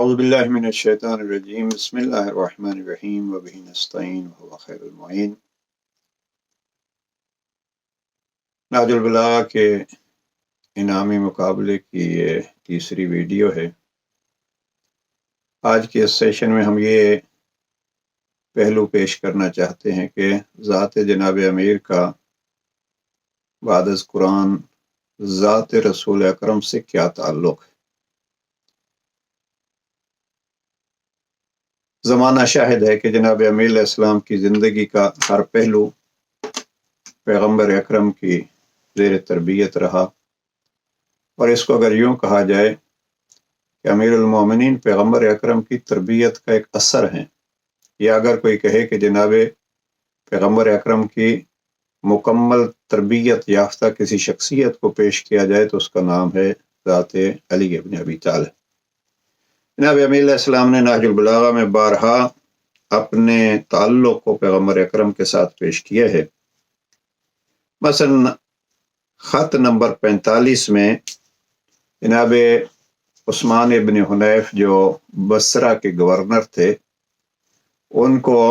اعوذ باللہ من الشیطان الرجیم بسم اللہ الرحمن الرحیم وبہ نستعین وهو خیر المعین۔ نہج البلاغہ کے انعامی مقابلے کی یہ تیسری ویڈیو ہے۔ آج کے اس سیشن میں ہم یہ پہلو پیش کرنا چاہتے ہیں کہ ذات جناب امیر کا بعد از قرآن ذات رسول اکرم سے کیا تعلق ہے۔ زمانہ شاہد ہے کہ جناب امیر علیہ السلام کی زندگی کا ہر پہلو پیغمبر اکرم کی زیر تربیت رہا، اور اس کو اگر یوں کہا جائے کہ امیر المومنین پیغمبر اکرم کی تربیت کا ایک اثر ہیں، یا اگر کوئی کہے کہ جناب پیغمبر اکرم کی مکمل تربیت یافتہ کسی شخصیت کو پیش کیا جائے تو اس کا نام ہے ذات علی ابن ابی طالب۔ جناب امیر علیہ السلام نے نہج البلاغہ میں بارہا اپنے تعلق کو پیغمبر اکرم کے ساتھ پیش کیا ہے۔ مثلا خط نمبر 45 میں جناب عثمان ابن حنیف جو بصرہ کے گورنر تھے، ان کو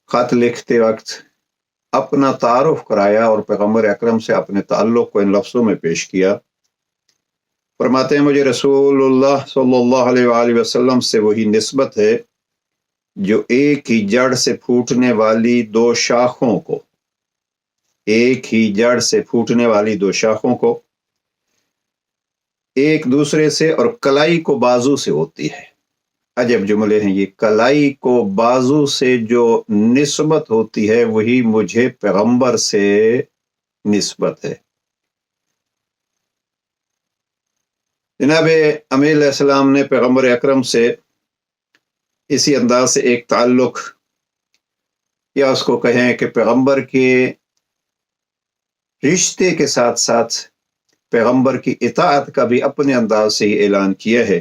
خط لکھتے وقت اپنا تعارف کرایا اور پیغمبر اکرم سے اپنے تعلق کو ان لفظوں میں پیش کیا۔ فرماتے ہیں مجھے رسول اللہ صلی اللہ علیہ وآلہ وسلم سے وہی نسبت ہے جو ایک ہی جڑ سے پھوٹنے والی دو شاخوں کو ایک دوسرے سے اور کلائی کو بازو سے ہوتی ہے۔ عجب جملے ہیں یہ، کلائی کو بازو سے جو نسبت ہوتی ہے وہی مجھے پیغمبر سے نسبت ہے۔ جناب امیر علیہ السلام نے پیغمبر اکرم سے اسی انداز سے ایک تعلق، یا اس کو کہیں کہ پیغمبر کے رشتے کے ساتھ ساتھ پیغمبر کی اطاعت کا بھی اپنے انداز سے ہی اعلان کیا ہے۔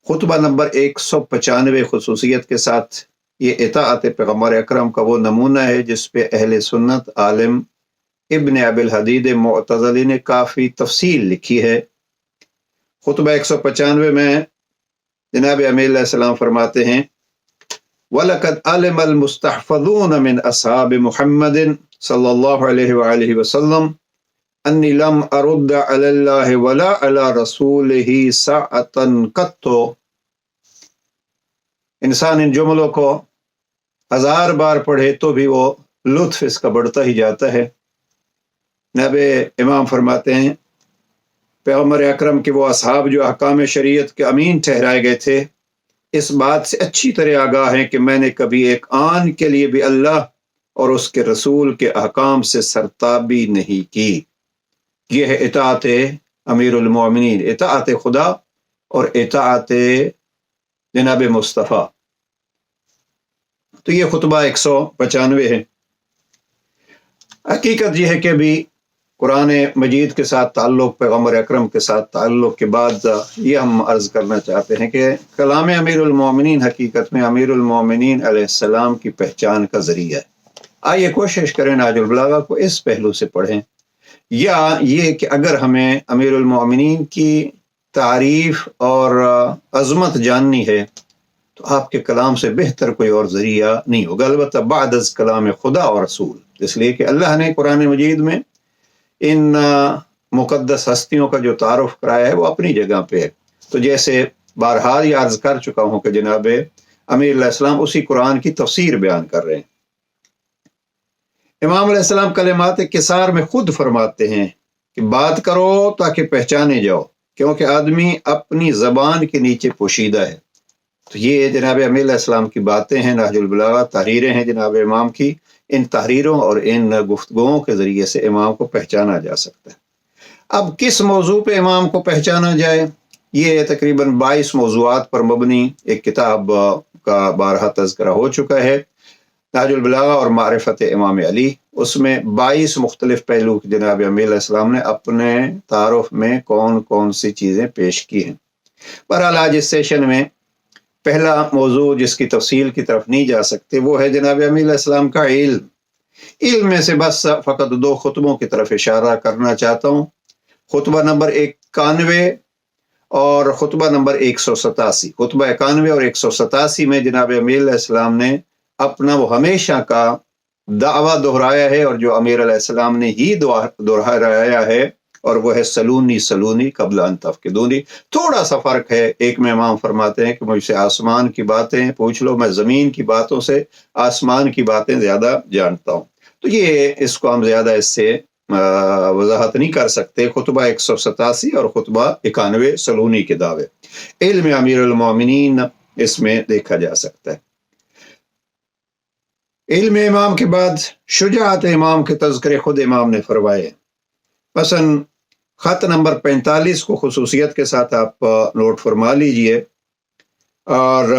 خطبہ نمبر 195 خصوصیت کے ساتھ یہ اطاعت پیغمبر اکرم کا وہ نمونہ ہے جس پہ اہل سنت عالم ابن ابی الحدید معتزلی نے کافی تفصیل لکھی ہے۔ خطبہ 195 میں جناب امیر علیہ السلام فرماتے ہیں وَلَقَدْ عَلِمَ الْمُسْتَحْفَظُونَ مِنْ أَصْحَابِ مُحَمَّدٍ صلی اللہ علیہ وآلہ وسلم انی لم ارد علی اللہ ولا علی رسولہ ساعة قط۔ انسان ان جملوں کو 1000 بار پڑھے تو بھی وہ لطف اس کا بڑھتا ہی جاتا ہے۔ جناب امام فرماتے ہیں پیغمبر اکرم کے وہ اصحاب جو احکام شریعت کے امین ٹھہرائے گئے تھے اس بات سے اچھی طرح آگاہ ہیں کہ میں نے کبھی ایک آن کے لیے بھی اللہ اور اس کے رسول کے احکام سے سرتابی نہیں کی۔ یہ ہے اطاعت امیر المومنین، اطاعت خدا اور اطاعت جناب مصطفیٰ۔ تو یہ خطبہ 195 ہے۔ حقیقت یہ ہے کہ ابھی قرآن مجید کے ساتھ تعلق، پیغمبر اکرم کے ساتھ تعلق کے بعد یہ ہم عرض کرنا چاہتے ہیں کہ کلام امیر المومنین حقیقت میں امیر المومنین علیہ السلام کی پہچان کا ذریعہ ہے۔ آئیے کوشش کریں نہج البلاغہ کو اس پہلو سے پڑھیں، یا یہ کہ اگر ہمیں امیر المومنین کی تعریف اور عظمت جاننی ہے تو آپ کے کلام سے بہتر کوئی اور ذریعہ نہیں ہوگا، البتہ بعد از کلام خدا اور رسول، اس لیے کہ اللہ نے قرآن مجید میں ان مقدس ہستیوں کا جو تعارف کرایا ہے وہ اپنی جگہ پہ ہے۔ تو جیسے بارہا یہ عرض کر چکا ہوں کہ جناب امیر علیہ السلام اسی قرآن کی تفسیر بیان کر رہے ہیں۔ امام علیہ السلام کلمات کسار میں خود فرماتے ہیں کہ بات کرو تاکہ پہچانے جاؤ، کیونکہ آدمی اپنی زبان کے نیچے پوشیدہ ہے۔ تو یہ جناب امیر علیہ السلام کی باتیں ہیں، نہج البلاغہ تحریریں ہیں جناب امام کی۔ ان تحریروں اور ان گفتگوؤں کے ذریعے سے امام کو پہچانا جا سکتا ہے۔ اب کس موضوع پہ امام کو پہچانا جائے؟ یہ تقریباً 22 موضوعات پر مبنی ایک کتاب کا بارہا تذکرہ ہو چکا ہے، نہج البلاغہ اور معرفت امام علی۔ اس میں 22 مختلف پہلو جناب امیر علیہ السلام نے اپنے تعارف میں کون کون سی چیزیں پیش کی ہیں۔ بہرحال آج اس سیشن میں پہلا موضوع جس کی تفصیل کی طرف نہیں جا سکتے وہ ہے جناب امیر علیہ السلام کا علم میں سے بس فقط 2 خطبوں کی طرف اشارہ کرنا چاہتا ہوں۔ خطبہ نمبر 91 اور خطبہ نمبر 187، خطبہ 91 اور 187 میں جناب امیر علیہ السلام نے اپنا وہ ہمیشہ کا دعویٰ دہرایا ہے، اور جو امیر علیہ السلام نے ہی دہرایا ہے، اور وہ ہے سلونی سلونی قبل ان تفقدونی۔ تھوڑا سا فرق ہے، ایک میں امام فرماتے ہیں کہ مجھ سے آسمان کی باتیں پوچھ لو، میں زمین کی باتوں سے آسمان کی باتیں زیادہ جانتا ہوں۔ تو یہ اس کو ہم زیادہ اس سے وضاحت نہیں کر سکتے۔ خطبہ 187 اور خطبہ 91 سلونی کے دعوے، علم امیر المومنین اس میں دیکھا جا سکتا ہے۔ علم امام کے بعد شجاعت امام کے تذکرے خود امام نے فرمائے۔ مثلا خط نمبر 45 کو خصوصیت کے ساتھ آپ نوٹ فرما لیجئے، اور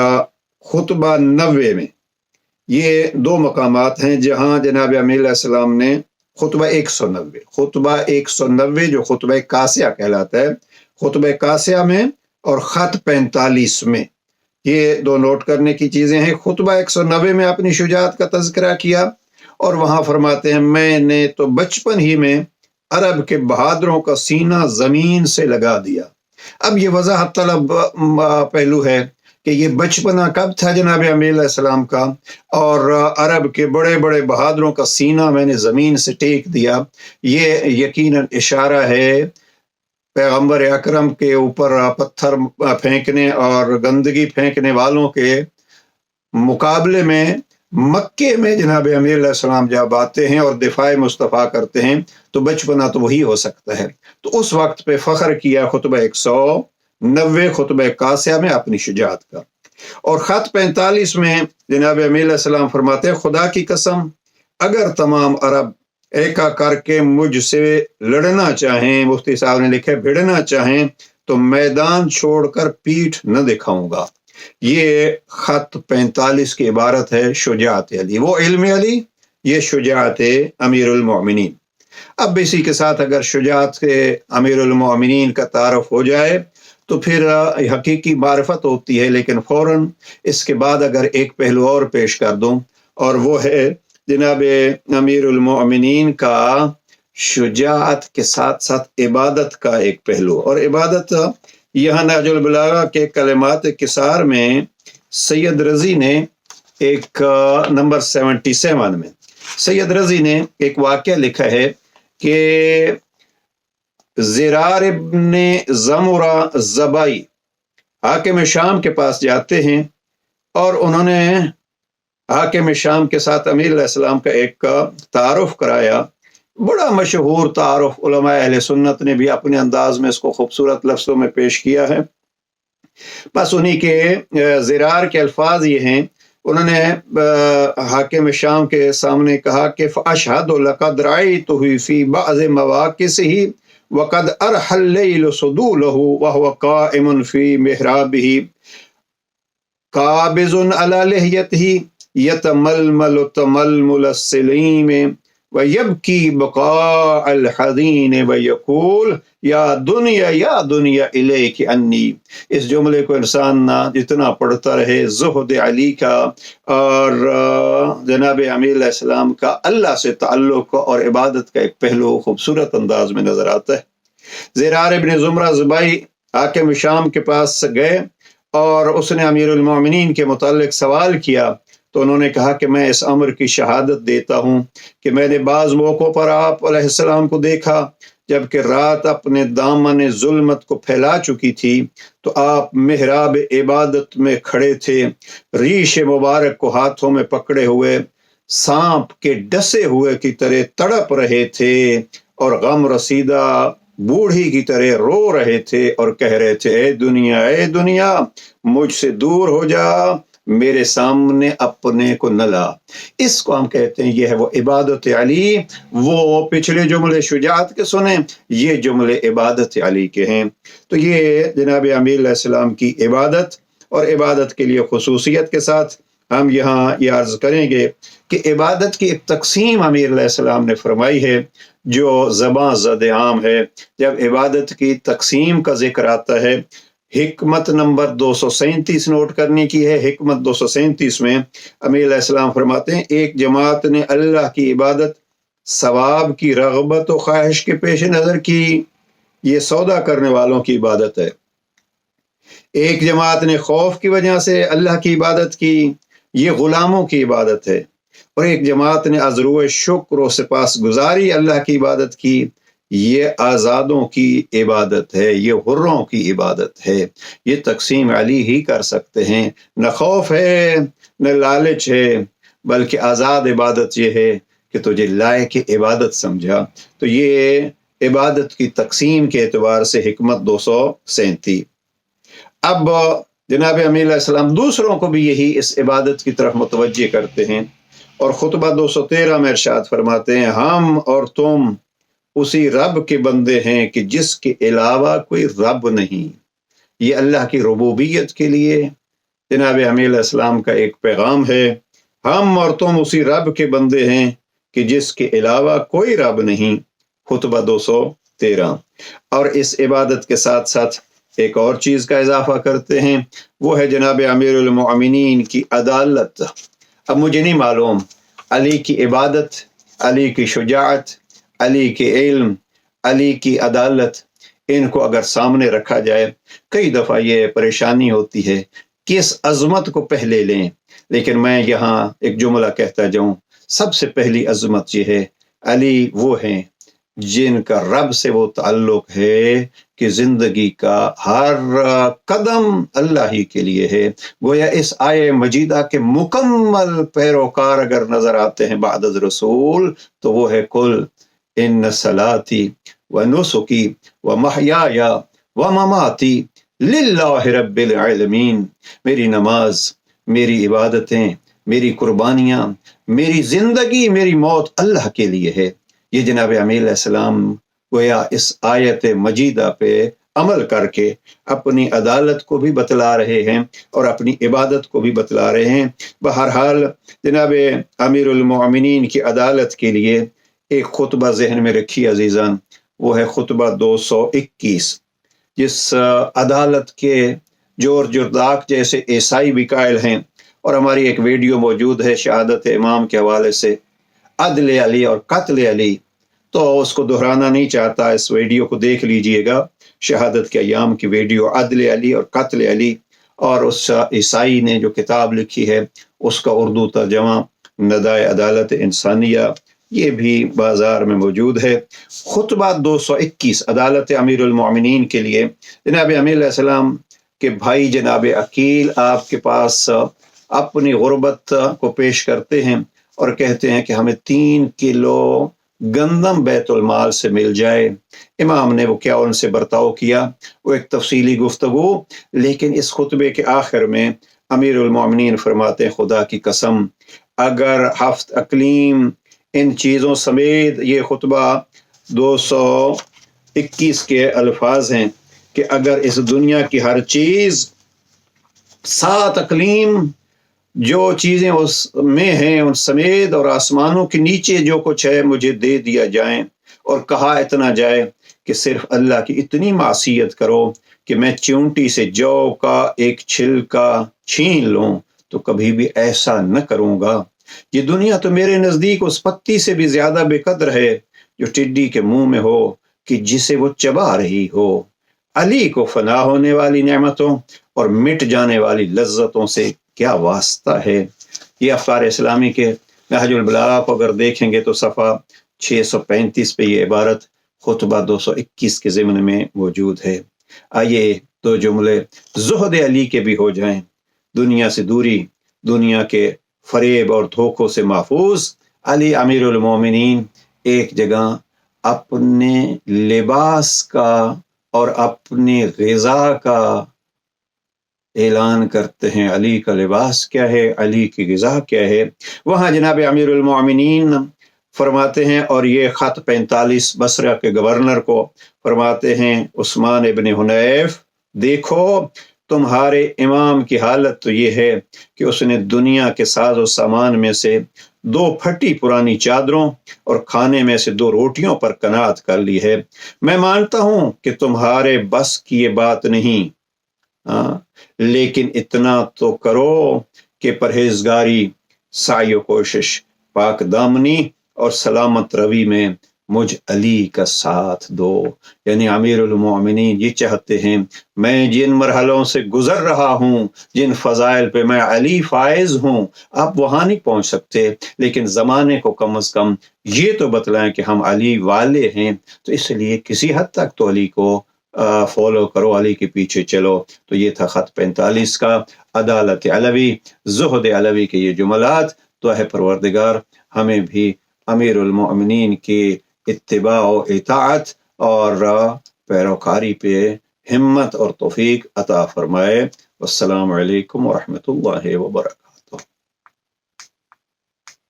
خطبہ 90 میں یہ دو مقامات ہیں جہاں جناب امیر علیہ السلام نے خطبہ 190 جو خطبہ قاسیہ کہلاتا ہے، خطبہ قاسیہ میں اور خط 45 میں، یہ دو نوٹ کرنے کی چیزیں ہیں۔ خطبہ 190 میں اپنی شجاعت کا تذکرہ کیا، اور وہاں فرماتے ہیں میں نے تو بچپن ہی میں عرب کے بہادروں کا سینہ زمین سے لگا دیا۔ اب یہ وضاحت طلب پہلو ہے کہ یہ بچپنا کب تھا جناب امیر علیہ السلام کا، اور عرب کے بڑے بڑے بہادروں کا سینہ میں نے زمین سے ٹیک دیا۔ یہ یقیناً اشارہ ہے پیغمبر اکرم کے اوپر پتھر پھینکنے اور گندگی پھینکنے والوں کے مقابلے میں مکے میں جناب امیر علیہ السلام جب آتے ہیں اور دفاع مصطفیٰ کرتے ہیں تو بچپنا تو وہی ہو سکتا ہے۔ تو اس وقت پہ فخر کیا خطبہ 190 خطبہ قاسیہ میں اپنی شجاعت کا۔ اور خط 45 میں جناب امیر علیہ السلام فرماتے ہیں خدا کی قسم اگر تمام عرب ایکا کر کے مجھ سے لڑنا چاہیں، مفتی صاحب نے لکھا بھڑنا چاہیں، تو میدان چھوڑ کر پیٹھ نہ دکھاؤں گا۔ یہ خط 45 کی عبارت ہے شجاعت علی، وہ علم علی، یہ شجاعت امیر المومنین۔ اب اسی کے ساتھ اگر شجاعت کے امیر المومنین کا تعارف ہو جائے تو پھر حقیقی معرفت ہوتی ہے، لیکن فوراً اس کے بعد اگر ایک پہلو اور پیش کر دوں، اور وہ ہے جناب امیر المومنین کا شجاعت کے ساتھ ساتھ عبادت کا ایک پہلو۔ اور عبادت یہاں نہج البلاغہ کے کلمات کثار میں سید رضی نے ایک نمبر 77 میں سید رضی نے ایک واقعہ لکھا ہے کہ زرار ابن زمرہ زبائی حاکم شام کے پاس جاتے ہیں، اور انہوں نے حاکم شام کے ساتھ امیر علیہ السلام کا ایک تعارف کرایا، بڑا مشہور تعارف، علماء اہل سنت نے بھی اپنے انداز میں اس کو خوبصورت لفظوں میں پیش کیا ہے۔ بس انہی کے زرار کے الفاظ یہ ہیں، انہوں نے حاکم شام کے سامنے کہا کہ فَأَشْهَدُ لَقَدْ رَأَيْتُهُ فِي بَعْضِ مَوَاقِسِهِ وَقَدْ أَرْحَى اللَّيْلُ صُدُولَهُ وَهُوَ قَائِمٌ فِي مِحْرَابِهِ قَابِضٌ عَلَى لِحْيَتِهِ يَتَمَلْمَلُ تَمَلْمُلَ السِّلِيمِ وَيَبْكِي بُكَاءَ الْحَزِينِ وَيَقُولُ یا دنیا الیک انی۔ اس جملے کو انسان جتنا پڑھتا رہے زہد علی کا اور جناب امیر علیہ السلام کا اللہ سے تعلق اور عبادت کا ایک پہلو خوبصورت انداز میں نظر آتا ہے۔ زرار ابن زمرہ زبائی حاکم شام کے پاس گئے اور اس نے امیر المومنین کے متعلق سوال کیا، تو انہوں نے کہا کہ میں اس امر کی شہادت دیتا ہوں کہ میں نے بعض موقعوں پر آپ علیہ السلام کو دیکھا جبکہ رات اپنے دامن ظلمت کو پھیلا چکی تھی تو آپ محراب عبادت میں کھڑے تھے، ریش مبارک کو ہاتھوں میں پکڑے ہوئے سانپ کے ڈسے ہوئے کی طرح تڑپ رہے تھے، اور غم رسیدہ بوڑھی کی طرح رو رہے تھے اور کہہ رہے تھے اے دنیا مجھ سے دور ہو جا، میرے سامنے اپنے کو نہ لا۔ اس کو ہم کہتے ہیں یہ ہے وہ عبادت علی۔ وہ پچھلے جملے شجاعت کے سنیں، یہ جملے عبادت علی کے ہیں۔ تو یہ جناب امیر علیہ السلام کی عبادت، اور عبادت کے لیے خصوصیت کے ساتھ ہم یہاں یہ عرض کریں گے کہ عبادت کی ایک تقسیم امیر علیہ السلام نے فرمائی ہے جو زباں زد عام ہے۔ جب عبادت کی تقسیم کا ذکر آتا ہے، حکمت نمبر 237 نوٹ کرنے کی ہے۔ حکمت 237 میں امیر علیہ السلام فرماتے ہیں ایک جماعت نے اللہ کی عبادت ثواب کی رغبت و خواہش کے پیش نظر کی، یہ سودا کرنے والوں کی عبادت ہے۔ ایک جماعت نے خوف کی وجہ سے اللہ کی عبادت کی، یہ غلاموں کی عبادت ہے، اور ایک جماعت نے از روئے شکر و سپاس گزاری اللہ کی عبادت کی، یہ آزادوں کی عبادت ہے، یہ حروں کی عبادت ہے۔ یہ تقسیم علی ہی کر سکتے ہیں، نہ خوف ہے نہ لالچ ہے، بلکہ آزاد عبادت یہ ہے کہ تجھے لائق عبادت سمجھا۔ تو یہ عبادت کی تقسیم کے اعتبار سے حکمت 237۔ اب جناب امیر علیہ السلام دوسروں کو بھی یہی اس عبادت کی طرف متوجہ کرتے ہیں، اور خطبہ 213 میں ارشاد فرماتے ہیں، ہم اور تم اسی رب کے بندے ہیں کہ جس کے علاوہ کوئی رب نہیں۔ یہ اللہ کی ربوبیت کے لیے جناب امیر علیہ السلام کا ایک پیغام ہے، ہم اور تم اسی رب کے بندے ہیں کہ جس کے علاوہ کوئی رب نہیں، خطبہ 213۔ اور اس عبادت کے ساتھ ساتھ ایک اور چیز کا اضافہ کرتے ہیں، وہ ہے جناب امیر المؤمنین کی عدالت۔ اب مجھے نہیں معلوم علی کی عبادت، علی کی شجاعت، علی کے علم، علی کی عدالت، ان کو اگر سامنے رکھا جائے کئی دفعہ یہ پریشانی ہوتی ہے کس عظمت کو پہلے لیں، لیکن میں یہاں ایک جملہ کہتا جاؤں، سب سے پہلی عظمت یہ ہے علی وہ ہیں جن کا رب سے وہ تعلق ہے کہ زندگی کا ہر قدم اللہ ہی کے لیے ہے۔ گویا اس آیے مجیدہ کے مکمل پیروکار اگر نظر آتے ہیں بعد از رسول تو وہ ہے کل ان صلاتی و نسکی و محیای و مماتی للہ رب العالمین، میری نماز، میری عبادتیں، میری قربانیاں، میری زندگی، میری موت اللہ کے لیے ہے۔ یہ جناب امیر علیہ السلام گویا اس آیت مجیدہ پہ عمل کر کے اپنی عدالت کو بھی بتلا رہے ہیں اور اپنی عبادت کو بھی بتلا رہے ہیں۔ بہرحال جناب امیر المؤمنین کی عدالت کے لیے ایک خطبہ ذہن میں رکھی عزیزان، وہ ہے خطبہ 221، جس عدالت کے جور جرداق جیسے عیسائی بھی قائل ہیں، اور ہماری ایک ویڈیو موجود ہے شہادت امام کے حوالے سے، عدل علی اور قتل علی، تو اس کو دہرانا نہیں چاہتا، اس ویڈیو کو دیکھ لیجئے گا، شہادت کے ایام کی ویڈیو، عدل علی اور قتل علی، اور اس عیسائی نے جو کتاب لکھی ہے اس کا اردو ترجمہ ندائے عدالت انسانیہ، یہ بھی بازار میں موجود ہے۔ خطبہ 221 عدالت امیر المؤمنین کے لیے جناب امیر علیہ السلام کے بھائی جناب عقیل آپ کے پاس اپنی غربت کو پیش کرتے ہیں اور کہتے ہیں کہ ہمیں 3 کلو گندم بیت المال سے مل جائے۔ امام نے وہ کیا ان سے برتاؤ کیا، وہ ایک تفصیلی گفتگو، لیکن اس خطبے کے آخر میں امیر المؤمنین فرماتے ہیں خدا کی قسم اگر 7 اقلیم ان چیزوں سمیت، یہ خطبہ 221 کے الفاظ ہیں کہ اگر اس دنیا کی ہر چیز 7 اقلیم جو چیزیں اس میں ہیں ان سمیت اور آسمانوں کے نیچے جو کچھ ہے مجھے دے دیا جائیں، اور کہا اتنا جائے کہ صرف اللہ کی اتنی معصیت کرو کہ میں چونٹی سے جو کا ایک چھلکا چھین لوں تو کبھی بھی ایسا نہ کروں گا۔ یہ دنیا تو میرے نزدیک اس پتی سے بھی زیادہ بے قدر ہے جو ٹڈی کے منہ میں ہو کہ جسے وہ چبا رہی ہو۔ علی کو فنا ہونے والی نعمتوں اور مٹ جانے والی لذتوں سے کیا واسطہ ہے۔ یہ افکار اسلامی کے نہج البلاغہ کو اگر دیکھیں گے تو صفحہ 635 پہ یہ عبارت خطبہ 221 کے ضمن میں موجود ہے۔ آئیے 2 جملے زہد علی کے بھی ہو جائیں، دنیا سے دوری، دنیا کے فریب اور دھوکوں سے محفوظ۔ علی امیر المومنین ایک جگہ اپنے لباس کا اور اپنی غذا کا اعلان کرتے ہیں، علی کا لباس کیا ہے، علی کی غذا کیا ہے۔ وہاں جناب امیر المؤمنین فرماتے ہیں، اور یہ خط 45 بصرہ کے گورنر کو فرماتے ہیں، عثمان ابن حنیف، دیکھو تمہارے امام کی حالت تو یہ ہے کہ اس نے دنیا کے ساز و سامان میں سے 2 پھٹی پرانی چادروں اور کھانے میں سے 2 روٹیوں پر قناعت کر لی ہے۔ میں مانتا ہوں کہ تمہارے بس کی یہ بات نہیں، لیکن اتنا تو کرو کہ پرہیزگاری، سعی و کوشش، پاک دامنی اور سلامت روی میں مجھ علی کا ساتھ دو. یعنی امیر المومنین یہ چاہتے ہیں میں جن مرحلوں سے گزر رہا ہوں، جن فضائل پہ میں علی فائز ہوں، آپ وہاں نہیں پہنچ سکتے، لیکن زمانے کو کم از کم یہ تو بتلائیں کہ ہم علی والے ہیں. تو اس لیے کسی حد تک تو علی کو فالو کرو، علی کے پیچھے چلو. تو یہ تھا خط 45 کا، عدالت علوی، زہد علوی کے یہ جملات. تو اے پروردگار ہمیں بھی امیر المؤمنین کی اتباع و اطاعت اور پیروکاری پہ ہمت اور توفیق عطا فرمائے. والسلام علیکم ورحمۃ اللہ وبرکاتہ.